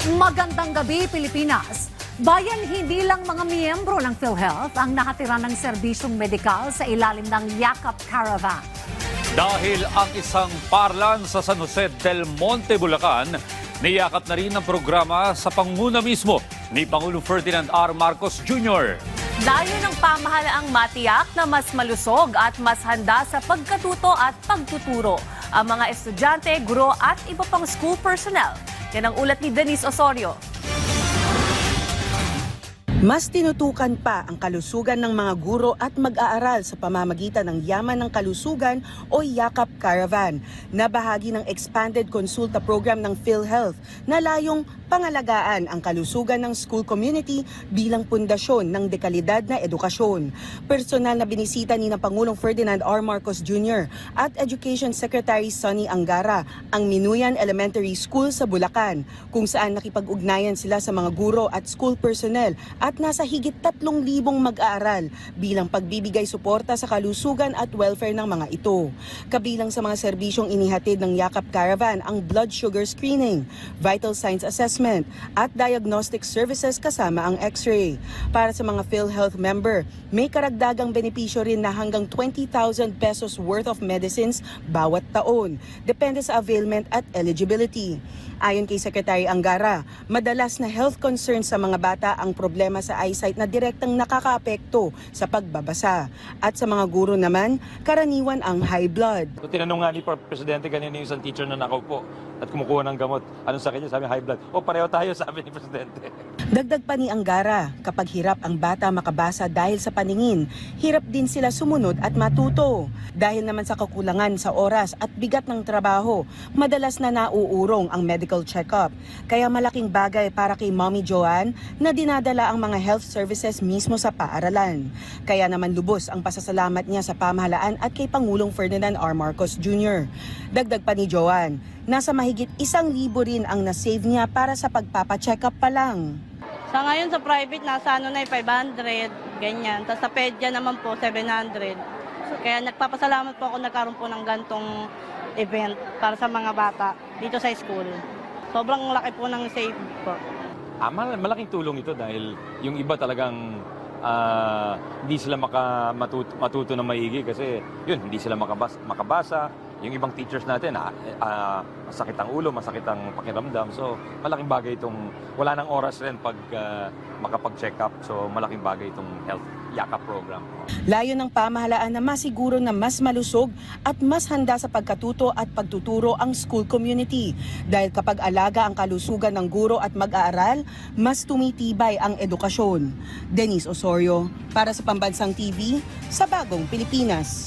Magandang gabi, Pilipinas. Bayan hindi lang mga miyembro ng PhilHealth ang nakatira ng serbisyong medikal sa ilalim ng Yakap Caravan. Dahil ang isang parlan sa San Jose del Monte, Bulacan, niyakap na rin ang programa sa pangunguna mismo ni Pangulong Ferdinand R. Marcos Jr. Layo ng pamahalaang matiyak na mas malusog at mas handa sa pagkatuto at pagtuturo ang mga estudyante, guro at iba pang school personnel. Yan ang ulat ni Denise Osorio. Mas tinutukan pa ang kalusugan ng mga guro at mag-aaral sa pamamagitan ng Yaman ng Kalusugan o Yakap Caravan na bahagi ng Expanded Consulta Program ng PhilHealth na layong pangalagaan ang kalusugan ng school community bilang pundasyon ng dekalidad na edukasyon. Personal na binisita ni Pangulong Ferdinand R. Marcos Jr. at Education Secretary Sonny Angara ang Minuyan Elementary School sa Bulacan, kung saan nakipag-ugnayan sila sa mga guro at school personnel at nasa higit 3,000 mag-aaral bilang pagbibigay suporta sa kalusugan at welfare ng mga ito. Kabilang sa mga serbisyong inihatid ng Yakap Caravan ang blood sugar screening, vital signs assessment at diagnostic services kasama ang x-ray. Para sa mga PhilHealth member, may karagdagang benepisyo rin na hanggang 20,000 pesos worth of medicines bawat taon, depende sa availment at eligibility. Ayon kay Secretary Angara, madalas na health concerns sa mga bata ang problema sa eyesight na direktang nakakaapekto sa pagbabasa. At sa mga guro naman, karaniwan ang high blood. So, tinanong nga ni Presidente kanina yung isang teacher na nakaupo at kumukuha ng gamot. Anong sakit niya? Sabi, high blood. O, pareho tayo, sabi ni Presidente. Dagdag pa ni Angara, kapag hirap ang bata makabasa dahil sa paningin, hirap din sila sumunod at matuto. Dahil naman sa kakulangan sa oras at bigat ng trabaho, madalas na nauurong ang medical check-up. Kaya malaking bagay para kay Mommy Joanne na dinadala ang mga health services mismo sa paaralan. Kaya naman lubos ang pasasalamat niya sa pamahalaan at kay Pangulong Ferdinand R. Marcos Jr. Dagdag pa ni Joanne, nasa mahigit 1,000 rin ang nasave niya para sa pagpapacheck-up pa lang. Sa ngayon sa private, nasa 500, ganyan. Tapos sa pedya naman po, 700. Kaya nagpapasalamat po ako nagkaroon po ng gantong event para sa mga bata dito sa school. Sobrang laki po ng save po. Malaking tulong ito dahil yung iba talagang hindi sila matuto na maigi kasi yun, hindi sila makabasa. Yung ibang teachers natin, masakit ang ulo, masakit ang pakiramdam. So, malaking bagay itong, wala nang oras rin pag makapag-check up. So, malaking bagay itong Health Yakap program. Layo ng pamahalaan na masiguro na mas malusog at mas handa sa pagkatuto at pagtuturo ang school community. Dahil kapag alaga ang kalusugan ng guro at mag-aaral, mas tumitibay ang edukasyon. Denise Osorio, para sa Pambansang TV, sa Bagong Pilipinas.